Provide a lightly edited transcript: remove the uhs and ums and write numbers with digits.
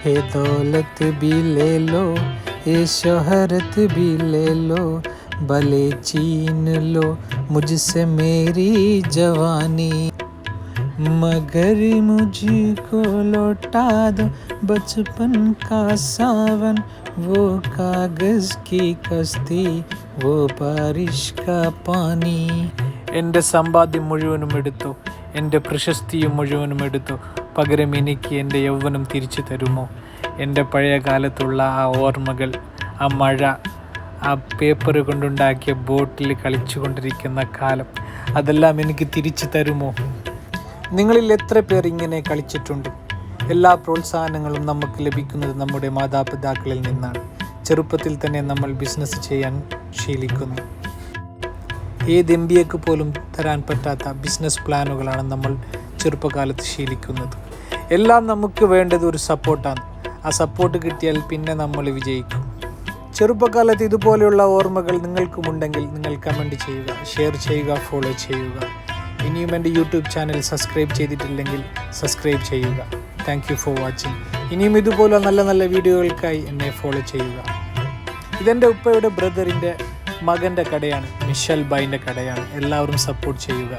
हे दौलत भी ले लो, ये शोहरत भी ले लो, भले छीन लो मुझसे मेरी जवानी, मगर मुझको लौटा दो बचपन का सावन, वो कागज की कश्ती, वो बारिश का पानी. എൻ്റെ സമ്പാദ്യം മുഴുവനും എടുത്തു, എൻ്റെ പ്രശസ്തിയും മുഴുവനും എടുത്തു, പകരം എനിക്ക് എൻ്റെ യൗവനം തിരിച്ചു തരുമോ? എൻ്റെ പഴയ കാലത്തുള്ള ആ ഓർമ്മകൾ, ആ മഴ, ആ പേപ്പർ കൊണ്ടുണ്ടാക്കിയ ബോട്ടിൽ കളിച്ചു കൊണ്ടിരിക്കുന്ന കാലം, അതെല്ലാം എനിക്ക് തിരിച്ചു തരുമോ? നിങ്ങളിൽ എത്ര പേർ ഇങ്ങനെ കളിച്ചിട്ടുണ്ട്? എല്ലാ പ്രോത്സാഹനങ്ങളും നമുക്ക് ലഭിക്കുന്നത് നമ്മുടെ മാതാപിതാക്കളിൽ നിന്നാണ്. ചെറുപ്പത്തിൽ തന്നെ നമ്മൾ ബിസിനസ് ചെയ്യാൻ ശീലിക്കുന്നു. ഏത് MBAക്ക് പോലും തരാൻ പറ്റാത്ത ബിസിനസ് പ്ലാനുകളാണ് നമ്മൾ ചെറുപ്പകാലത്ത് ശീലിക്കുന്നത്. എല്ലാം നമുക്ക് വേണ്ടത് ഒരു സപ്പോർട്ടാണ്. ആ സപ്പോർട്ട് കിട്ടിയാൽ പിന്നെ നമ്മൾ വിജയിക്കും. ചെറുപ്പകാലത്ത് ഇതുപോലെയുള്ള ഓർമ്മകൾ നിങ്ങൾക്കുമുണ്ടെങ്കിൽ നിങ്ങൾ കമൻറ്റ് ചെയ്യുക, ഷെയർ ചെയ്യുക, ഫോളോ ചെയ്യുക. ഇനിയും എൻ്റെ യൂട്യൂബ് ചാനൽ സബ്സ്ക്രൈബ് ചെയ്തിട്ടില്ലെങ്കിൽ സബ്സ്ക്രൈബ് ചെയ്യുക. Thank you for watching. ഇനിയും ഇതുപോലെ നല്ല നല്ല വീഡിയോകൾക്കായി എന്നെ ഫോളോ ചെയ്യുക. ഇതെൻ്റെ ഉപ്പയുടെ ബ്രദറിൻ്റെ മകൻ്റെ കടയാണ്, മിഷൽ ബൈൻ്റെ കടയാണ്. എല്ലാവരും സപ്പോർട്ട് ചെയ്യുക.